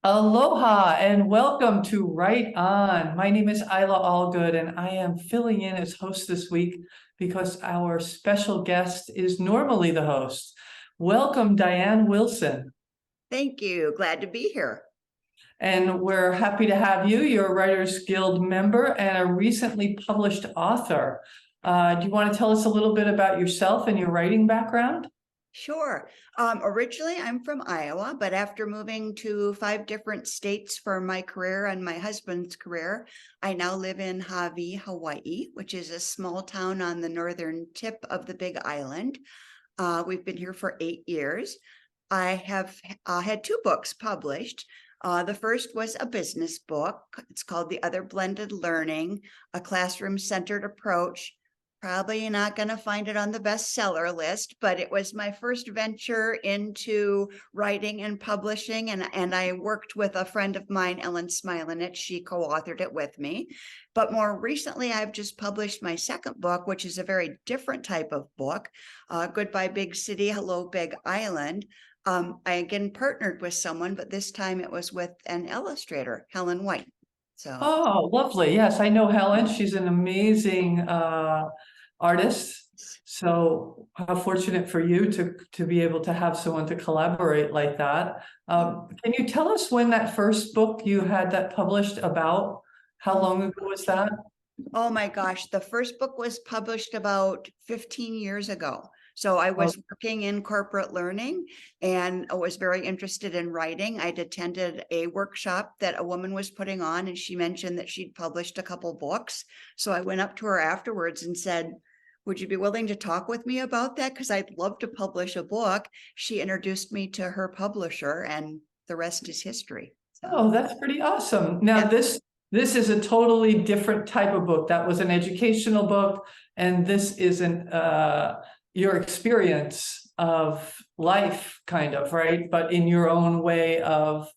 Aloha and welcome to Right On. My name is Isla Allgood and I am filling in as host this week because our special guest is normally the host. Welcome, Diann Wilson. Thank you. Glad to be here. And we're happy to have you. You're a Writers Guild member and a recently published author. Do you want to tell us a little bit about yourself and your writing background? Sure. Originally, I'm from Iowa, but after moving to 5 different states for my career and my husband's career, I now live in Hawaii, Hawaii, which is a small town on the northern tip of the Big Island. We've been here for 8 years. I have had 2 books published. The first was a business book. It's called The Other Blended Learning, a classroom-centered approach. Probably not going to find it on the bestseller list, but it was my first venture into writing and publishing. And I worked with a friend of mine, Ellen Smilanich. She co-authored it with me. But more recently, I've just published my second book, which is a very different type of book, Goodbye Big City, Hello Big Island. I again partnered with someone, but this time it was with an illustrator, Helen White. Oh, lovely. Yes, I know Helen. She's an amazing artist. So how fortunate for you to be able to have someone to collaborate like that. Can you tell us when that first book you had that published about? How long ago was that? Oh my gosh, the first book was published about 15 years ago. So I was working in corporate learning and I was very interested in writing. I'd attended a workshop that a woman was putting on and she mentioned that she'd published a couple books. So I went up to her afterwards and said, would you be willing to talk with me about that? Because I'd love to publish a book. She introduced me to her publisher and the rest is history. So, Oh, that's pretty awesome. Now yeah. this is a totally different type of book. That was an educational book, and this isn't your experience of life, kind of, right? But in your own way of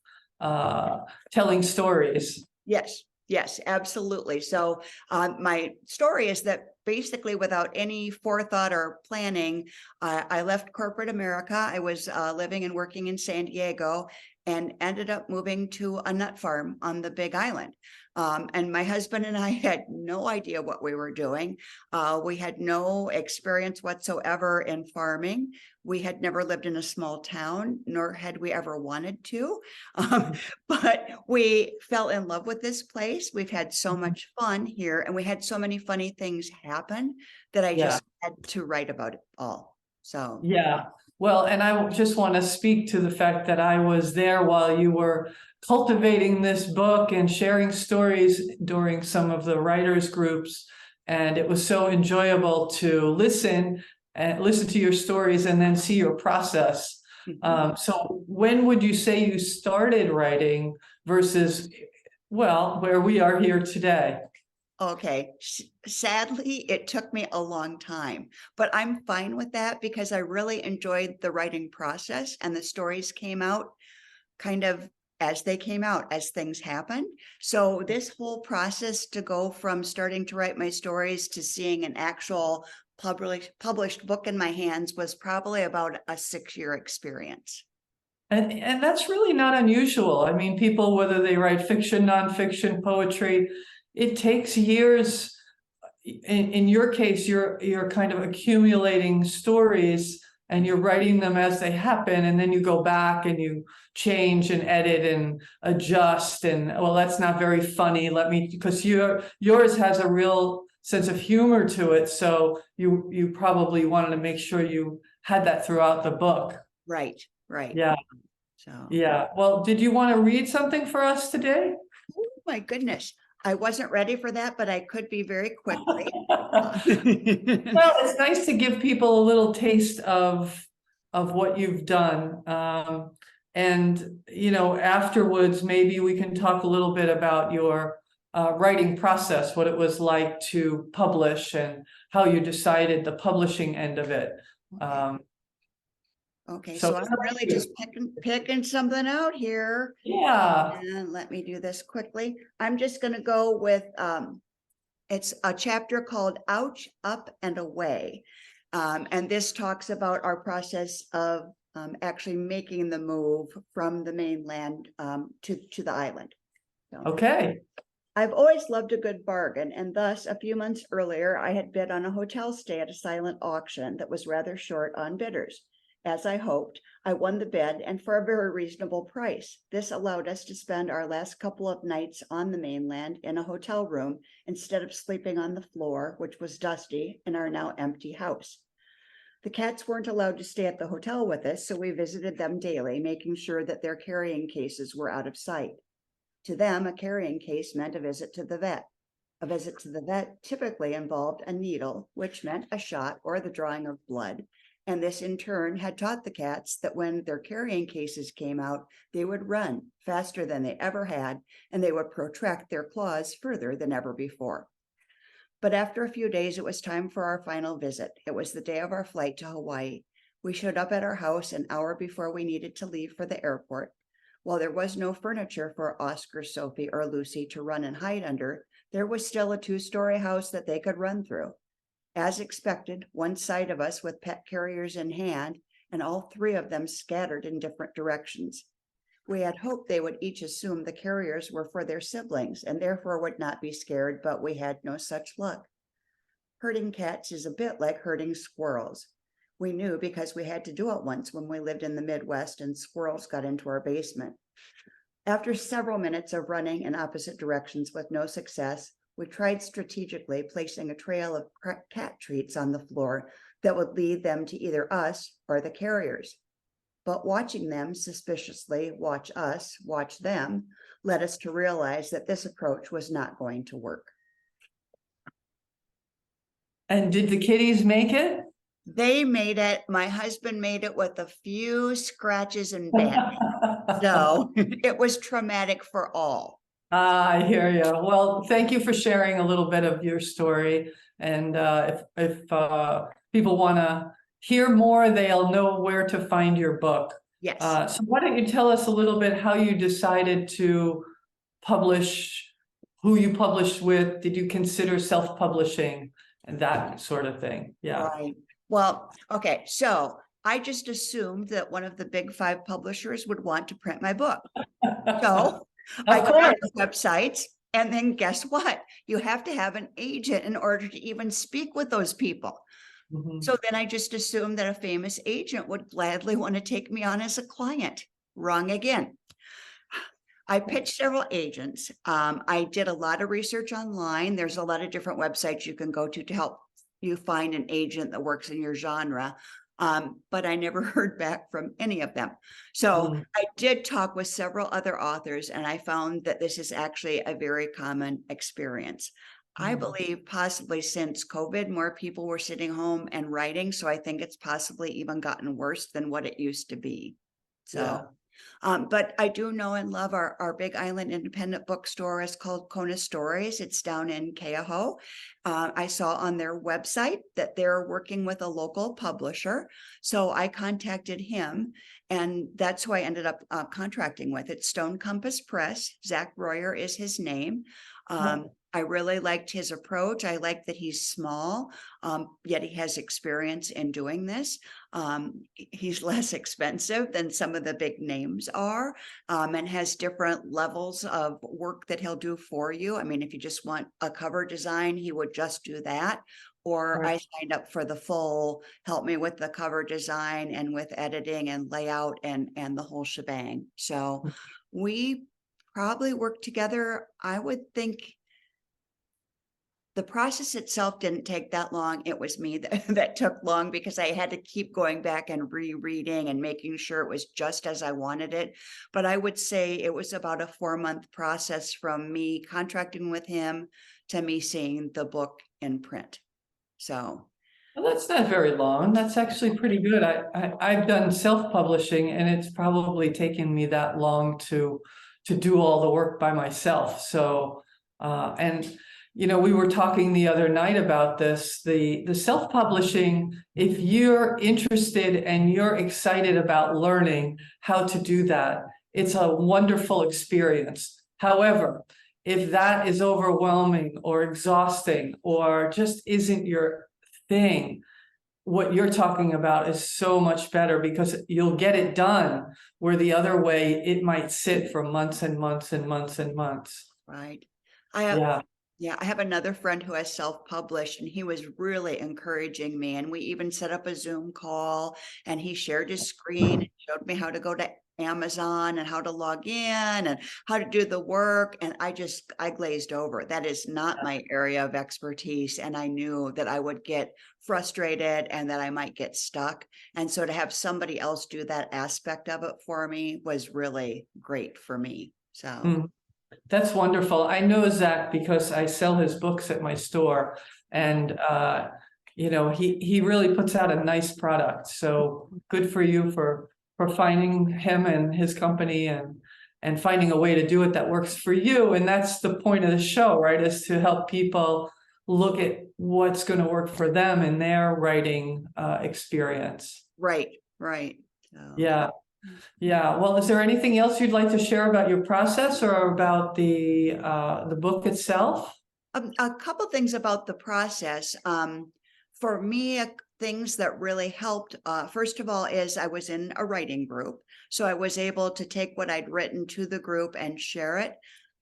telling stories. Yes, absolutely. So my story is that basically without any forethought or planning, I left corporate America. I was living and working in San Diego and ended up moving to a nut farm on the Big Island. And my husband and I had no idea what we were doing. We had no experience whatsoever in farming. We had never lived in a small town, nor had we ever wanted to. But we fell in love with this place. We've had so much fun here, and we had so many funny things happen that I just had to write about it all. So yeah. Well, and I just want to speak to the fact that I was there while you were cultivating this book and sharing stories during some of the writers groups. And it was so enjoyable to listen to your stories and then see your process. So when would you say you started writing versus, well, where we are here today? okay, sadly, it took me a long time, but I'm fine with that because I really enjoyed the writing process and the stories came out kind of as they came out, as things happened. So this whole process to go from starting to write my stories to seeing an actual published book in my hands was probably about a 6-year experience. And that's really not unusual. I mean, people, whether they write fiction, nonfiction, poetry, it takes years. In your case, you're kind of accumulating stories and you're writing them as they happen, and then you go back and you change and edit and adjust. And well, that's not very funny. Because yours has a real sense of humor to it. So you probably wanted to make sure you had that throughout the book. Right. Yeah. So yeah. Well, did you want to read something for us today? oh my goodness. I wasn't ready for that, but I could be very quickly. Well, it's nice to give people a little taste of what you've done. And, afterwards, maybe we can talk a little bit about your writing process, what it was like to publish and how you decided the publishing end of it. Okay, so I'm really just picking something out here. Yeah. And let me do this quickly. I'm just going to go with, it's a chapter called Ouch, Up and Away. And this talks about our process of actually making the move from the mainland to the island. So, Okay. I've always loved a good bargain, and thus a few months earlier, I had bid on a hotel stay at a silent auction that was rather short on bidders. As I hoped, I won the bid and for a very reasonable price. This allowed us to spend our last couple of nights on the mainland in a hotel room instead of sleeping on the floor, which was dusty, in our now empty house. The cats weren't allowed to stay at the hotel with us, so we visited them daily, making sure that their carrying cases were out of sight. To them, a carrying case meant a visit to the vet. A visit to the vet typically involved a needle, which meant a shot or the drawing of blood. And this in turn had taught the cats that when their carrying cases came out, they would run faster than they ever had, and they would protract their claws further than ever before. But after a few days, it was time for our final visit. It was the day of our flight to Hawaii. We showed up at our house an hour before we needed to leave for the airport. While there was no furniture for Oscar, Sophie, or Lucy to run and hide under, there was still a two-story house that they could run through. As expected, one side of us with pet carriers in hand, and all three of them scattered in different directions. We had hoped they would each assume the carriers were for their siblings and therefore would not be scared, but we had no such luck. Herding cats is a bit like herding squirrels. We knew because we had to do it once when we lived in the Midwest and squirrels got into our basement. After several minutes of running in opposite directions with no success, we tried strategically placing a trail of cat treats on the floor that would lead them to either us or the carriers. But watching them suspiciously watch us, watch them, led us to realize that this approach was not going to work. And did the kitties make it? They made it. My husband made it with a few scratches and bandages. So it was traumatic for all. I hear you. Well, thank you for sharing a little bit of your story. And if people want to hear more, they'll know where to find your book. Yes. So why don't you tell us a little bit how you decided to publish, who you published with? Did you consider self-publishing and that sort of thing? Yeah. Right. Well, okay. So I just assumed that one of the big 5 publishers would want to print my book. So I go on the websites, and then guess what? You have to have an agent in order to even speak with those people. Mhm. So then I just assumed that a famous agent would gladly want to take me on as a client. Wrong again. I pitched several agents. I did a lot of research online. There's a lot of different websites you can go to help you find an agent that works in your genre. But I never heard back from any of them. So I did talk with several other authors, and I found that this is actually a very common experience. I believe possibly since COVID, more people were sitting home and writing. So I think it's possibly even gotten worse than what it used to be. So, but I do know and love our Big Island independent bookstore is called Kona Stories. It's down in Keauhou. I saw on their website that they're working with a local publisher. So I contacted him, and that's who I ended up contracting with. It's Stone Compass Press. Zach Royer is his name. I really liked his approach. I like that he's small, yet he has experience in doing this. He's less expensive than some of the big names are, and has different levels of work that he'll do for you. I mean, if you just want a cover design, he would just do that. Or I signed up for the full, help me with the cover design and with editing and layout and the whole shebang. So we probably worked together, I would think. The process itself didn't take that long. It was me that took long because I had to keep going back and rereading and making sure it was just as I wanted it. But I would say it was about a 4-month process from me contracting with him to me seeing the book in print. So. Well, that's not very long. That's actually pretty good. I've done self-publishing, and it's probably taken me that long to do all the work by myself. So, and you know, we were talking the other night about this, the self-publishing, if you're interested and you're excited about learning how to do that, it's a wonderful experience. However, if that is overwhelming or exhausting or just isn't your thing, what you're talking about is so much better, because you'll get it done, where the other way it might sit for months and months and months and months. Right. I have, Yeah. yeah, I have another friend who has self-published, and he was really encouraging me. And we even set up a Zoom call, and he shared his screen and showed me how to go to Amazon and how to log in and how to do the work. And I glazed over. That is not my area of expertise. And I knew that I would get frustrated and that I might get stuck. And so to have somebody else do that aspect of it for me was really great for me. So. Mm. That's wonderful. I know Zach because I sell his books at my store, and you know, he really puts out a nice product. So good for you for finding him and his company, and finding a way to do it that works for you. And that's the point of the show, right? Is to help people look at what's going to work for them in their writing experience. Right. So. Yeah. Yeah. Well, is there anything else you'd like to share about your process or about the book itself? A couple things about the process. For me, things that really helped, first of all, is I was in a writing group. So I was able to take what I'd written to the group and share it.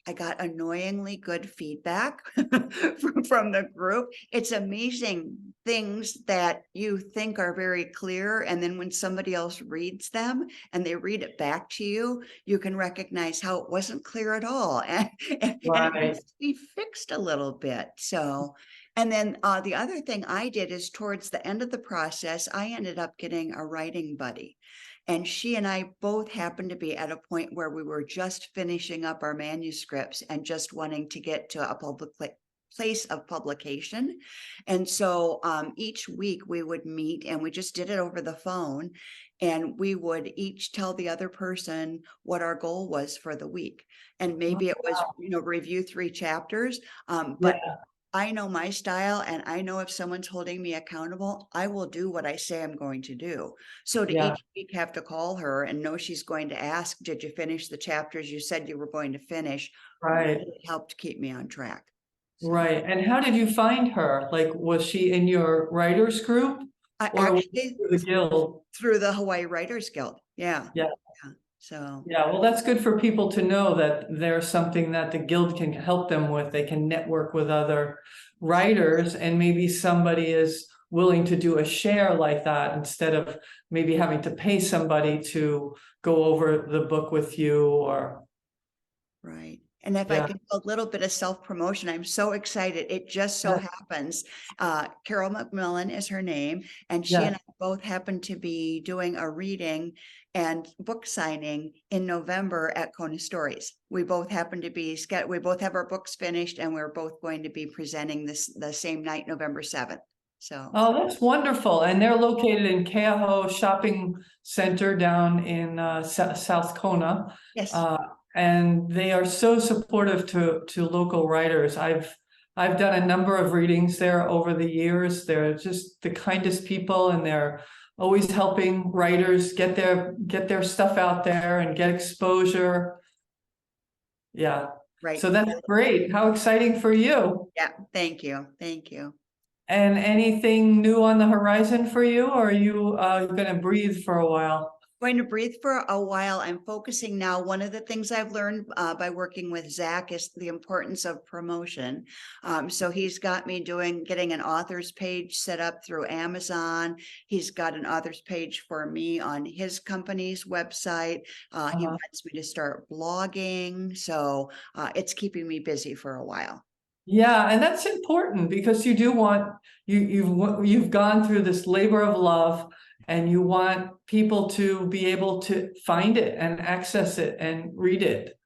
I got annoyingly good feedback from the group. It's amazing things that you think are very clear. And then when somebody else reads them and they read it back to you, you can recognize how it wasn't clear at all. And it needs to be fixed a little bit. So, and then the other thing I did is towards the end of the process, I ended up getting a writing buddy. And she and I both happened to be at a point where we were just finishing up our manuscripts and just wanting to get to a public place of publication. And so each week we would meet, and we just did it over the phone. And we would each tell the other person what our goal was for the week. And maybe it was, review 3 chapters. But I know my style, and I know if someone's holding me accountable, I will do what I say I'm going to do. So to each week have to call her and know she's going to ask, did you finish the chapters you said you were going to finish? Right. Really helped keep me on track. So. Right. And how did you find her? Like, was she in your writers group? Or Actually, through the guild? Through the Hawaii Writers Guild. Yeah. So. Yeah, well, that's good for people to know that there's something that the guild can help them with. They can network with other writers, and maybe somebody is willing to do a share like that instead of maybe having to pay somebody to go over the book with you. Or right. And if I could do a little bit of self-promotion, I'm so excited. It just so happens, Carol McMillan is her name, and she and I both happen to be doing a reading and book signing in November at Kona Stories. We both happen to be, we both have our books finished, and we're both going to be presenting the same night, November 7th. So. Oh, that's wonderful. And they're located in Keaho Shopping Center down in South Kona. Yes. And they are so supportive to local writers. I've done a number of readings there over the years. They're just the kindest people, and they're always helping writers get their stuff out there and get exposure. Yeah. Right. So that's great. How exciting for you. Yeah. Thank you. Thank you. And anything new on the horizon for you, or are you going to breathe for a while? Going to breathe for a while. I'm focusing now. One of the things I've learned by working with Zach is the importance of promotion. So he's got me getting an author's page set up through Amazon. He's got an author's page for me on his company's website. He wants me to start blogging. So it's keeping me busy for a while. Yeah, and that's important, because you do want you've gone through this labor of love, and you want people to be able to find it and access it and read it.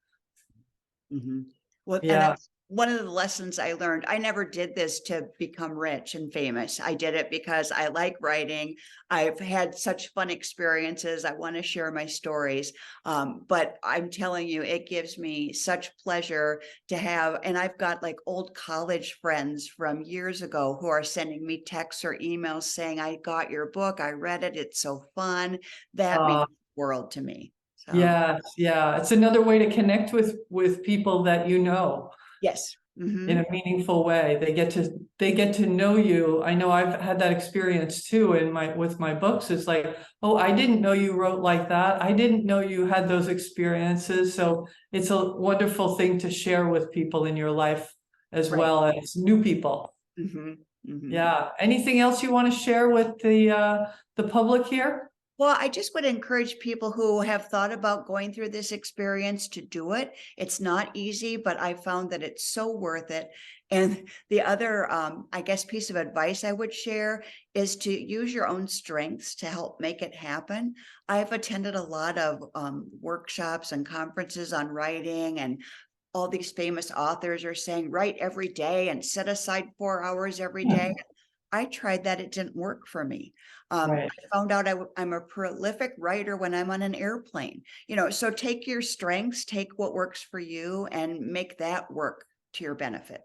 Mm-hmm. Well, yeah. And that's one of the lessons I learned. I never did this to become rich and famous. I did it because I like writing. I've had such fun experiences. I want to share my stories. But I'm telling you, it gives me such pleasure to have, and I've got like old college friends from years ago who are sending me texts or emails saying, I got your book, I read it, it's so fun. That means the world to me. So. Yeah, it's another way to connect with people that you know. Yes. in a meaningful way. They get to know you. I know I've had that experience too with my books. It's like, oh, I didn't know you wrote like that. I didn't know you had those experiences. So it's a wonderful thing to share with people in your life as Right. well as new people. Yeah. Anything else you want to share with the public here? Well, I just would encourage people who have thought about going through this experience to do it. It's not easy, but I found that it's so worth it. And the other, I guess, piece of advice I would share is to use your own strengths to help make it happen. I've attended a lot of workshops and conferences on writing, and all these famous authors are saying, write every day and set aside 4 hours every day. I tried that. It didn't work for me. Right. I found out I'm a prolific writer when I'm on an airplane, so take your strengths, take what works for you, and make that work to your benefit.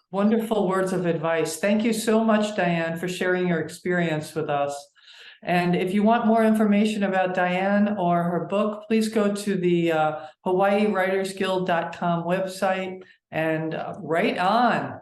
Wonderful words of advice. Thank you so much, Diann, for sharing your experience with us. And if you want more information about Diann or her book, please go to the HawaiiWritersGuild.com website and write on.